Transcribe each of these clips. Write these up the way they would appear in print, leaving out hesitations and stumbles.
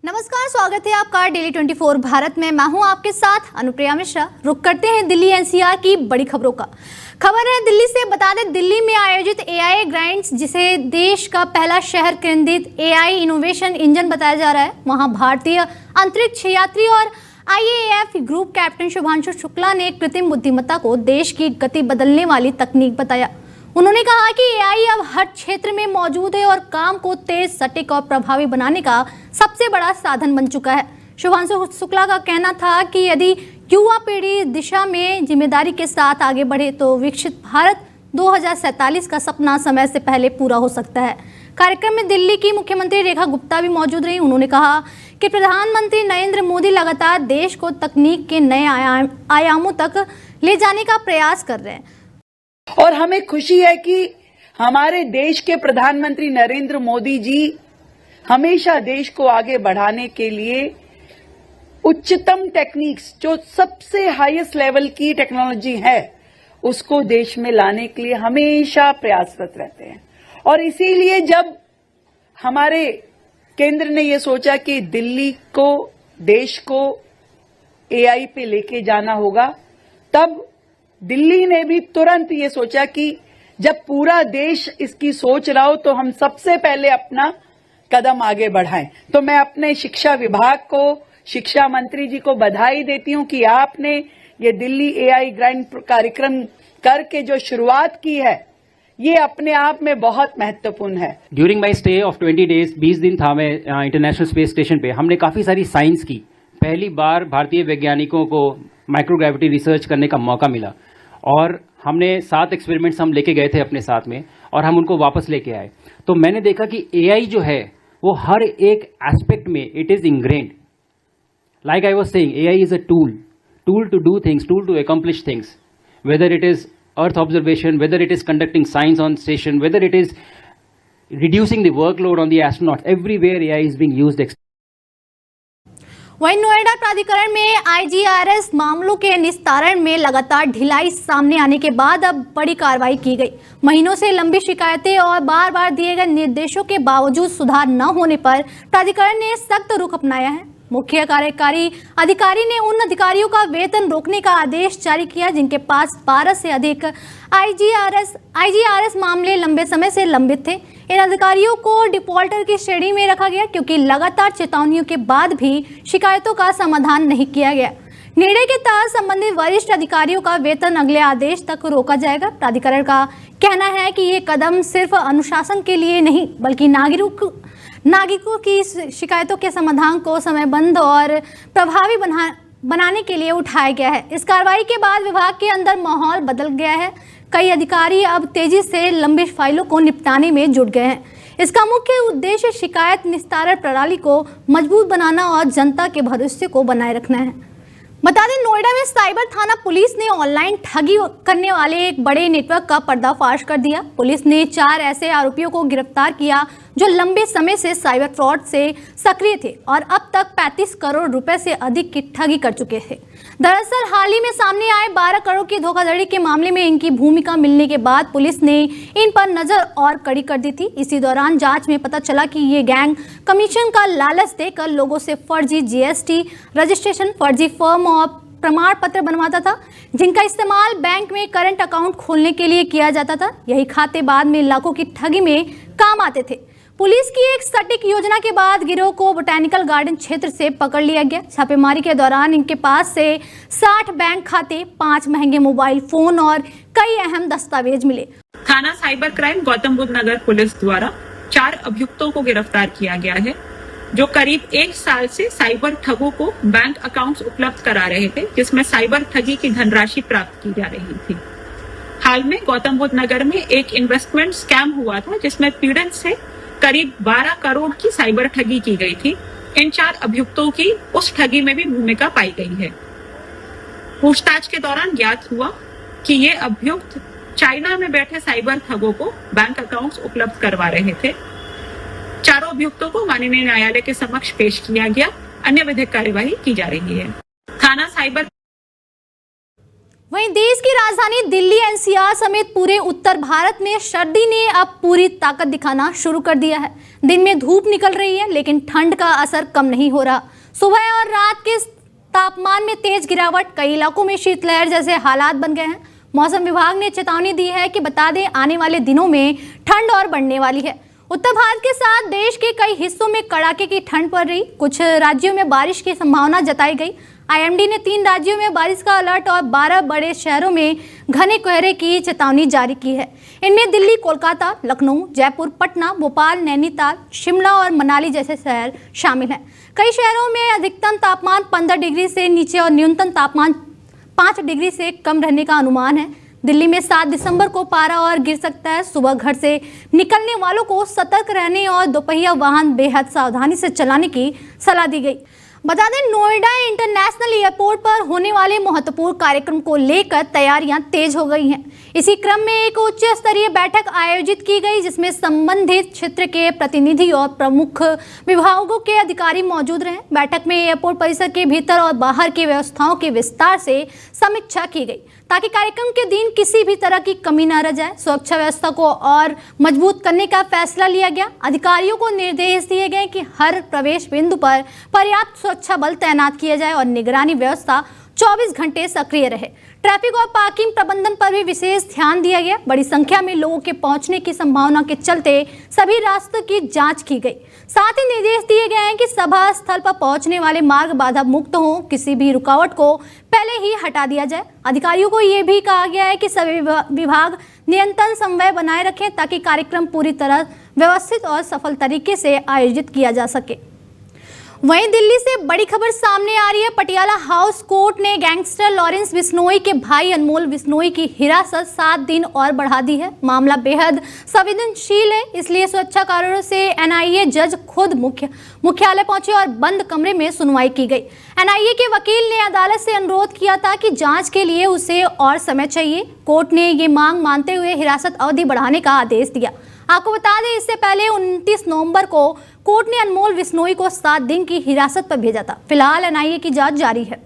नमस्कार, स्वागत है आपका डेली 24 भारत में। मैं हूं आपके साथ अनुप्रिया मिश्रा। रुक करते हैं दिल्ली एनसीआर की बड़ी खबरों का। खबर है दिल्ली से। बता दें, दिल्ली में आयोजित एआई ग्रांड्स, जिसे देश का पहला शहर केंद्रित एआई इनोवेशन इंजन बताया जा रहा है, वहां भारतीय अंतरिक्ष यात्री और IAF group captain Shubhanshu Shukla ने कृत्रिम बुद्धिमत्ता को देश की गति बदलने वाली तकनीक बताया। उन्होंने कहा कि एआई अब हर क्षेत्र में मौजूद है और काम को तेज, सटीक और प्रभावी बनाने का सबसे बड़ा साधन बन चुका है। शुभांशु शुक्ला का कहना था कि यदि युवा पीढ़ी दिशा में जिम्मेदारी के साथ आगे बढ़े तो विकसित भारत 2047 का सपना समय से पहले पूरा हो सकता है। कार्यक्रम में दिल्ली की मुख्यमंत्री रेखा गुप्ता भी मौजूद रही। उन्होंने कहा कि प्रधानमंत्री नरेंद्र मोदी लगातार देश को तकनीक के नए आयामों तक ले जाने का प्रयास कर रहे हैं और हमें खुशी है कि हमारे देश के प्रधानमंत्री नरेंद्र मोदी जी हमेशा देश को आगे बढ़ाने के लिए उच्चतम टेक्निक्स, जो सबसे हाईएस्ट लेवल की टेक्नोलॉजी है, उसको देश में लाने के लिए हमेशा प्रयासरत रहते हैं। और इसीलिए जब हमारे केंद्र ने ये सोचा कि दिल्ली को, देश को एआई पे लेके जाना होगा, तब दिल्ली ने भी तुरंत ये सोचा कि जब पूरा देश इसकी सोच रहा हो तो हम सबसे पहले अपना कदम आगे बढ़ाएं। तो मैं अपने शिक्षा विभाग को, शिक्षा मंत्री जी को बधाई देती हूं कि आपने ये दिल्ली एआई ग्रांड कार्यक्रम करके जो शुरुआत की है, ये अपने आप में बहुत महत्वपूर्ण है। During my stay of 20 days, 20 दिन था मैं इंटरनेशनल स्पेस स्टेशन पे। हमने काफी सारी साइंस की। पहली बार भारतीय वैज्ञानिकों को माइक्रोग्रेविटी रिसर्च करने का मौका मिला और हमने 7 एक्सपेरिमेंट्स हम लेके गए थे अपने साथ में और हम उनको वापस लेके आए। तो मैंने देखा कि एआई जो है वो हर एक एस्पेक्ट में it is ingrained. Like I was saying, AI is a tool to do things, tool to accomplish things, whether it is earth observation, whether it is conducting science on station, whether it is reducing the workload on the astronauts. Everywhere AI is being used. वहीं नोएडा प्राधिकरण में IGRS मामलों के निस्तारण में लगातार ढिलाई सामने आने के बाद अब बड़ी कार्रवाई की गई। महीनों से लंबी शिकायतें और बार बार दिए गए निर्देशों के बावजूद सुधार न होने पर प्राधिकरण ने सख्त रुख अपनाया है। मुख्य कार्यकारी अधिकारी ने उन अधिकारियों का वेतन रोकने का आदेश जारी किया जिनके पास 12 से अधिक आईजीआरएस मामले लंबे समय से लंबित थे। इन अधिकारियों को डिफॉल्टर की श्रेणी में रखा गया क्योंकि लगातार चेतावनियों के बाद भी शिकायतों का समाधान नहीं किया गया। निर्णय के तहत संबंधित वरिष्ठ अधिकारियों का वेतन अगले आदेश तक रोका जाएगा। प्राधिकरण का कहना है कि ये कदम सिर्फ अनुशासन के लिए नहीं बल्कि नागरिकों की शिकायतों के समाधान को समयबद्ध और प्रभावी बनाने के लिए उठाया गया है। इस कार्रवाई के बाद विभाग के अंदर माहौल बदल गया है। कई अधिकारी अब तेजी से लंबी फाइलों को निपटाने में जुट गए हैं। इसका मुख्य उद्देश्य शिकायत निस्तारण प्रणाली को मजबूत बनाना और जनता के भरोसे को बनाए रखना है। बता दें, नोएडा में साइबर थाना पुलिस ने ऑनलाइन ठगी करने वाले एक बड़े नेटवर्क का पर्दाफाश कर दिया। पुलिस ने 4 ऐसे आरोपियों को गिरफ्तार किया जो लंबे समय से साइबर फ्रॉड से सक्रिय थे और अब तक 35 करोड़ रुपए से अधिक की ठगी कर चुके थे। दरअसल हाल ही में सामने आए 12 करोड़ की धोखाधड़ी के मामले में इनकी भूमिका मिलने के बाद पुलिस ने इन पर नजर और कड़ी कर दी थी। इसी दौरान जांच में पता चला कि ये गैंग कमीशन का लालच देकर लोगों से फर्जी जीएसटी रजिस्ट्रेशन, फर्जी फर्म और प्रमाण पत्र बनवाता था, जिनका इस्तेमाल बैंक में करंट अकाउंट खोलने के लिए किया जाता था। यही खाते बाद में लाखों की ठगी में काम आते थे। पुलिस की एक सटीक योजना के बाद गिरोह को बोटैनिकल गार्डन क्षेत्र से पकड़ लिया गया। छापेमारी के दौरान इनके पास से 60 बैंक खाते, 5 महंगे मोबाइल फोन और कई अहम दस्तावेज मिले। थाना साइबर क्राइम गौतम बुद्ध नगर पुलिस द्वारा 4 अभियुक्तों को गिरफ्तार किया गया है जो करीब 1 साल से साइबर ठगों को बैंक अकाउंट्स उपलब्ध करा रहे थे, जिसमें साइबर ठगी की धनराशि प्राप्त की जा रही थी। हाल में गौतम बुद्ध नगर में एक इन्वेस्टमेंट स्कैम हुआ था जिसमें पीड़ित से करीब 12 करोड़ की साइबर ठगी की गई थी। इन 4 अभियुक्तों की उस ठगी में भी भूमिका पाई गई है। पूछताछ के दौरान ज्ञात हुआ कि ये अभियुक्त चाइना में बैठे साइबर ठगों को बैंक अकाउंट्स उपलब्ध करवा रहे थे। चारों अभियुक्तों को माननीय न्यायालय के समक्ष पेश किया गया। अन्य विधिक कार्यवाही की जा रही है। थाना साइबर वहीं देश की राजधानी दिल्ली एनसीआर समेत पूरे उत्तर भारत में सर्दी ने अब पूरी ताकत दिखाना शुरू कर दिया है। दिन में धूप निकल रही है लेकिन ठंड का असर कम नहीं हो रहा। सुबह और रात के तापमान में तेज गिरावट, कई इलाकों में शीतलहर जैसे हालात बन गए हैं। मौसम विभाग ने चेतावनी दी है कि बता दें आने वाले दिनों में ठंड और बढ़ने वाली है। उत्तर भारत के साथ देश के कई हिस्सों में कड़ाके की ठंड पड़ रही, कुछ राज्यों में बारिश की संभावना जताई गई। आईएमडी ने 3 राज्यों में बारिश का अलर्ट और 12 बड़े शहरों में घने कोहरे की चेतावनी जारी की है। इनमें दिल्ली, कोलकाता, लखनऊ, जयपुर, पटना, भोपाल, नैनीताल, शिमला और मनाली जैसे शहर शामिल हैं। कई शहरों में अधिकतम तापमान 15 डिग्री से नीचे और न्यूनतम तापमान 5 डिग्री से कम रहने का अनुमान है। दिल्ली में 7 दिसंबर को पारा और गिर सकता है। सुबह घर से निकलने वालों को सतर्क रहने और दोपहिया वाहन बेहद सावधानी से चलाने की सलाह दी गई। बता दें नोएडा इंटरनेशनल एयरपोर्ट पर होने वाले महत्वपूर्ण कार्यक्रम को लेकर तैयारियां तेज हो गई हैं। इसी क्रम में एक उच्च स्तरीय बैठक आयोजित की गई जिसमें संबंधित क्षेत्र के प्रतिनिधि और प्रमुख विभागों के अधिकारी मौजूद रहे। बैठक में एयरपोर्ट परिसर के भीतर और बाहर की व्यवस्थाओं की विस्तार से समीक्षा की गई ताकि कार्यक्रम के दिन किसी भी तरह की कमी न रह जाए। सुरक्षा व्यवस्था को और मजबूत करने का फैसला लिया गया। अधिकारियों को निर्देश दिए गए कि हर प्रवेश बिंदु पर पर्याप्त सुरक्षा बल तैनात किया जाए और निगरानी व्यवस्था 24 घंटे सक्रिय रहे। ट्रैफिक और पार्किंग प्रबंधन पर भी विशेष ध्यान दिया गया। बड़ी संख्या में लोगों के पहुंचने की संभावना के चलते सभी रास्तों की जांच की गई। साथ ही निर्देश दिए गए हैं कि सभा स्थल पर पहुंचने वाले मार्ग बाधा मुक्त हों, किसी भी रुकावट को पहले ही हटा दिया जाए। अधिकारियों को यह भी कहा गया है कि सभी विभाग निरंतर समन्वय बनाए रखें ताकि कार्यक्रम पूरी तरह व्यवस्थित और सफल तरीके से आयोजित किया जा सके। वहीं दिल्ली से बड़ी खबर सामने आ रही है। पटियाला हाउस कोर्ट ने गैंगस्टर लॉरेंस बिश्नोई के भाई अनमोल बिश्नोई की हिरासत 7 दिन और बढ़ा दी है। मामला बेहद संवेदनशील है, इसलिए सुरक्षा कारणों से एनआईए जज खुद मुख्यालय पहुंचे और बंद कमरे में सुनवाई की गई। एनआईए के वकील ने अदालत से अनुरोध किया था कि जांच के लिए उसे और समय चाहिए। कोर्ट ने ये मांग मानते हुए हिरासत अवधि बढ़ाने का आदेश दिया। आपको बता दें इससे पहले 29 नवंबर को कोर्ट ने अनमोल बिश्नोई को 7 दिन की हिरासत पर भेजा था। फिलहाल एनआईए की जांच जारी है।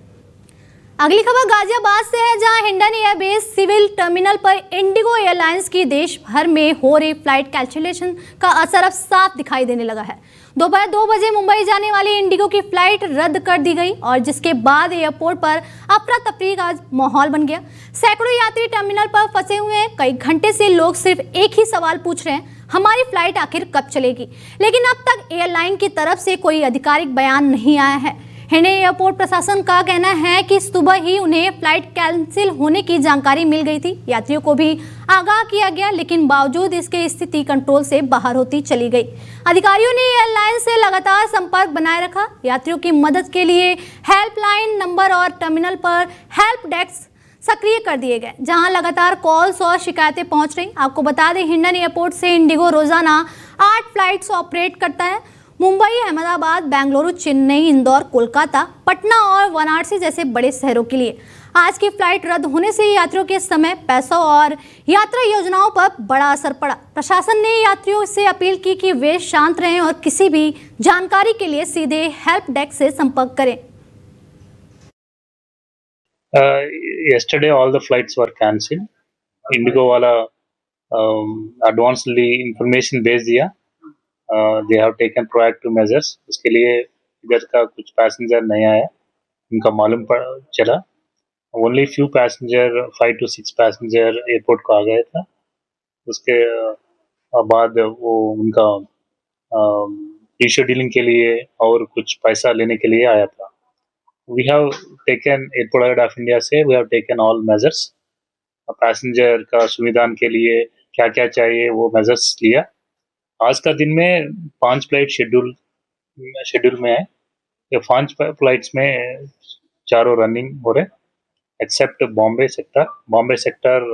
अगली खबर गाजियाबाद से है, जहां हिंडन एयरबेस सिविल टर्मिनल पर इंडिगो एयरलाइंस की देश भर में हो रही फ्लाइट कैंसिलेशन का असर अब साफ दिखाई देने लगा है। दोपहर 2 बजे मुंबई जाने वाली इंडिगो की फ्लाइट रद्द कर दी गई और जिसके बाद एयरपोर्ट पर अफरा तफरी का माहौल बन गया। सैकड़ों यात्री टर्मिनल पर फंसे हुए हैं। कई घंटे से लोग सिर्फ एक ही सवाल पूछ रहे हैं, हमारी फ्लाइट आखिर कब चलेगी। लेकिन अब तक एयरलाइन की तरफ से कोई आधिकारिक बयान नहीं आया है। हिंडन एयरपोर्ट प्रशासन का कहना है कि सुबह ही उन्हें फ्लाइट कैंसिल होने की जानकारी मिल गई थी। यात्रियों को भी आगाह किया गया, लेकिन बावजूद इसके स्थिति कंट्रोल से बाहर होती चली गई। अधिकारियों ने एयरलाइन से लगातार संपर्क बनाए रखा। यात्रियों की मदद के लिए हेल्पलाइन नंबर और टर्मिनल पर हेल्प डेस्क सक्रिय कर दिए गए, जहां लगातार कॉल्स और शिकायतें पहुंच रही। आपको बता दें हिंडन एयरपोर्ट से इंडिगो रोजाना 8 फ्लाइट्स ऑपरेट करता है। मुंबई, अहमदाबाद, बेंगलुरु, चेन्नई, इंदौर, कोलकाता, पटना और वाराणसी जैसे बड़े शहरों के लिए। आज की फ्लाइट रद्द होने से यात्रियों के समय, पैसों और यात्रा योजनाओं पर बड़ा असर पड़ा। प्रशासन ने यात्रियों से अपील की कि वे शांत रहें और किसी भी जानकारी के लिए सीधे हेल्प डेस्क से संपर्क करें। Yesterday all the flights were cancelled. Indigo वाला advancedly information भेज दिया. They have taken proactive measures. उसके लिए इधर का कुछ पैसेंजर नहीं आया, उनका मालूम चला. Only few passenger, 5 to 6 passenger airport को आ गया था. उसके बाद वो उनका रीशेड्यूलिंग के लिए और कुछ पैसा लेने के लिए आया था. We have taken Airport Authority of India से we have taken all measures. Passenger का सुविधान के लिए क्या क्या चाहिए वो मेजर्स लिया. आज का दिन में 5 फ्लाइट शेड्यूल में है. ये 5 फ्लाइट्स में चारों रनिंग हो रहे एक्सेप्ट बॉम्बे सेक्टर.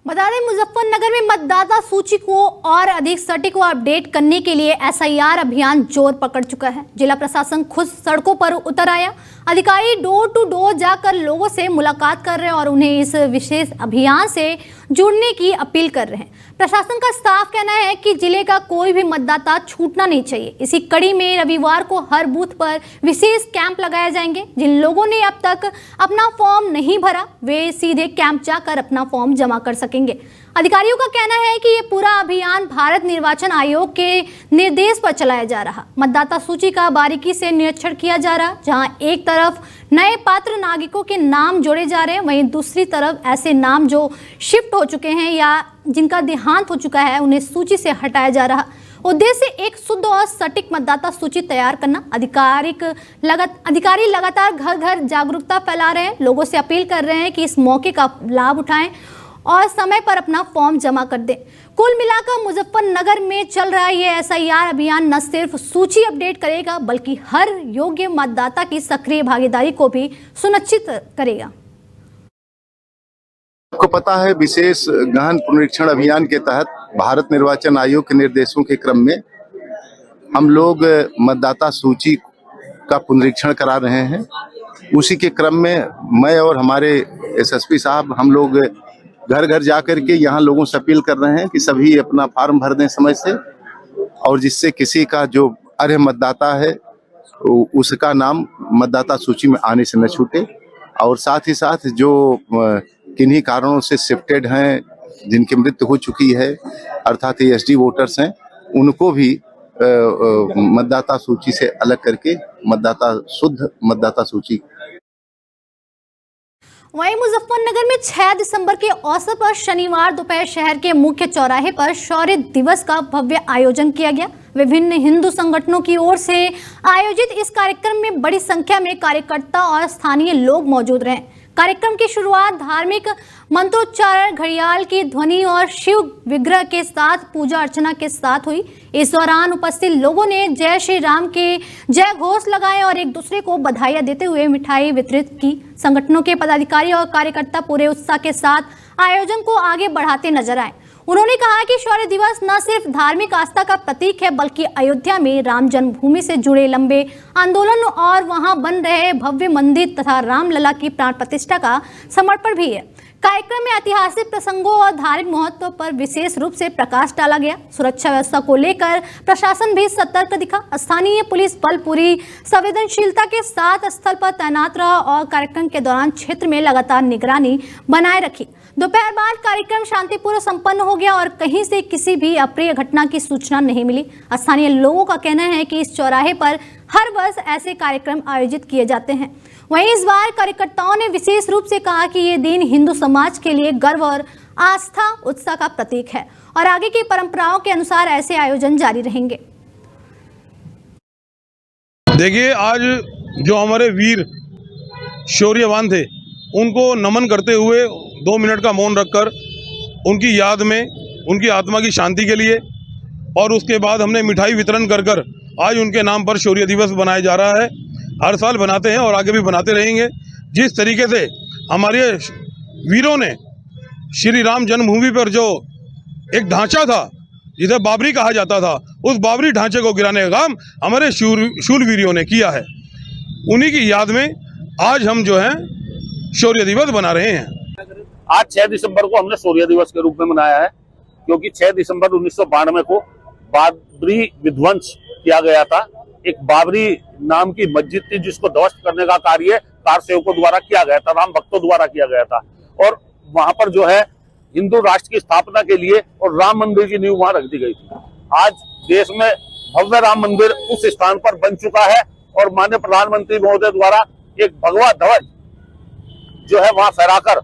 बता दें, मुजफ्फरनगर में मतदाता सूची को और अधिक सटीक व अपडेट करने के लिए एसआईआर अभियान जोर पकड़ चुका है। जिला प्रशासन खुद सड़कों पर उतर आया। अधिकारी डोर टू डोर जाकर लोगों से मुलाकात कर रहे हैं और उन्हें इस विशेष अभियान से जुड़ने की अपील कर रहे हैं। प्रशासन का साफ कहना है कि जिले का कोई भी मतदाता छूटना नहीं चाहिए। इसी कड़ी में रविवार को हर बूथ पर विशेष कैंप लगाए जाएंगे। जिन लोगों ने अब तक अपना फॉर्म नहीं भरा वे सीधे कैंप जाकर अपना फॉर्म जमा कर सकेंगे। अधिकारियों का कहना है कि ये पूरा अभियान भारत निर्वाचन आयोग के निर्देश पर चलाया जा रहा। मतदाता सूची का बारीकी से निरीक्षण किया जा रहा, जहां एक तरफ नए पात्र नागरिकों के नाम जोड़े जा रहे हैं, वहीं दूसरी तरफ ऐसे नाम जो शिफ्ट हो चुके हैं या जिनका देहांत हो चुका है उन्हें सूची से हटाया जा रहा। उद्देश्य एक शुद्ध और सटीक मतदाता सूची तैयार करना। अधिकारी लगातार घर घर जागरूकता फैला रहे हैं, लोगों से अपील कर रहे हैं कि इस मौके का लाभ उठाएं और समय पर अपना फॉर्म जमा कर दें। कुल मिलाकर मुजफ्फरनगर में चल रहा ये एसआईआर अभियान न सिर्फ सूची अपडेट करेगा बल्कि हर योग्य मतदाता की सक्रिय भागीदारी को भी सुनिश्चित करेगा। आपको पता है, विशेष गहन पुनरीक्षण अभियान के तहत भारत निर्वाचन आयोग के निर्देशों के क्रम में हम लोग मतदाता सूची का पुनरीक्षण करा रहे हैं। उसी के क्रम में मैं और हमारे एसएसपी साहब हम लोग घर घर जाकर के यहाँ लोगों से अपील कर रहे हैं कि सभी अपना फॉर्म भर दें समय से, और जिससे किसी का जो अर्ह मतदाता है उसका नाम मतदाता सूची में आने से न छूटे। और साथ ही साथ जो किन्हीं कारणों से शिफ्टेड हैं, जिनकी मृत्यु हो चुकी है, अर्थात एसडी वोटर्स हैं, उनको भी मतदाता सूची से अलग करके शुद्ध मतदाता सूची। वहीं मुजफ्फरनगर में 6 दिसंबर के अवसर पर शनिवार दोपहर शहर के मुख्य चौराहे पर शौर्य दिवस का भव्य आयोजन किया गया। विभिन्न हिंदू संगठनों की ओर से आयोजित इस कार्यक्रम में बड़ी संख्या में कार्यकर्ता और स्थानीय लोग मौजूद रहे। कार्यक्रम की शुरुआत धार्मिक मंत्रोच्चारण, घड़ियाल की ध्वनि और शिव विग्रह के साथ पूजा अर्चना के साथ हुई। इस दौरान उपस्थित लोगों ने जय श्री राम के जय घोष लगाए और एक दूसरे को बधाइयां देते हुए मिठाई वितरित की। संगठनों के पदाधिकारी और कार्यकर्ता पूरे उत्साह के साथ आयोजन को आगे बढ़ाते नजर आए। उन्होंने कहा कि शौर्य दिवस न सिर्फ धार्मिक आस्था का प्रतीक है बल्कि अयोध्या में राम जन्मभूमि से जुड़े लंबे आंदोलन और वहां बन रहे भव्य मंदिर तथा रामलला की प्राण प्रतिष्ठा का समर्पण भी है। कार्यक्रम में ऐतिहासिक प्रसंगों और धार्मिक महत्व पर विशेष रूप से प्रकाश डाला गया। सुरक्षा व्यवस्था को लेकर प्रशासन भी सतर्क दिखा। स्थानीय पुलिस बल पूरी संवेदनशीलता के साथ स्थल पर तैनात रहा और कार्यक्रम के दौरान क्षेत्र में लगातार निगरानी बनाए रखी। दोपहर बाद कार्यक्रम शांतिपूर्वक संपन्न हो गया और कहीं से किसी भी अप्रिय घटना की सूचना नहीं मिली। स्थानीय लोगों का कहना है कि इस चौराहे पर हर वर्ष ऐसे कार्यक्रम आयोजित किए जाते हैं। वहीं इस बार कार्यकर्ताओं ने विशेष रूप से कहा कि ये दिन हिंदू समाज के लिए गर्व और आस्था उत्साह का प्रतीक है और आगे की परंपराओं के अनुसार ऐसे आयोजन जारी रहेंगे। देखिए, आज जो हमारे वीर शौर्यवान थे उनको नमन करते हुए 2 मिनट का मौन रखकर उनकी याद में, उनकी आत्मा की शांति के लिए, और उसके बाद हमने मिठाई वितरण कर आज उनके नाम पर शौर्य दिवस बनाया जा रहा है। हर साल बनाते हैं और आगे भी बनाते रहेंगे। जिस तरीके से हमारे वीरों ने श्री राम जन्मभूमि पर जो एक ढांचा था जिसे बाबरी कहा जाता था, उस बाबरी ढांचे को गिराने का काम हमारे शूरवीरों ने किया है। उन्हीं की याद में आज हम जो है शौर्य दिवस बना रहे हैं। आज 6 दिसंबर को हमने शौर्य दिवस के रूप में मनाया है, क्योंकि 6 दिसंबर 1992 को बाबरी विध्वंस किया गया था। एक बाबरी नाम की मस्जिद थी जिसको ध्वस्त करने का कार्य कार सेवकों द्वारा किया गया था, राम भक्तों द्वारा किया गया था, और वहां पर जो है हिंदू राष्ट्र की स्थापना के लिए और राम मंदिर की नींव वहां रख दी गई थी। आज देश में भव्य राम मंदिर उस स्थान पर बन चुका है और माननीय प्रधानमंत्री महोदय द्वारा एक भगवा ध्वज जो है वहां फहराकर,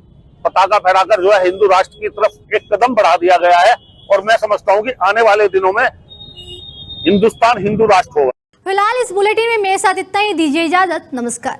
पताका फहराकर जो है हिंदू राष्ट्र की तरफ एक कदम बढ़ा दिया गया है। और मैं समझता हूं कि आने वाले दिनों में हिंदुस्तान हिंदू राष्ट्र होगा। फिलहाल इस बुलेटिन में मेरे साथ इतना ही। दीजिए इजाजत। नमस्कार।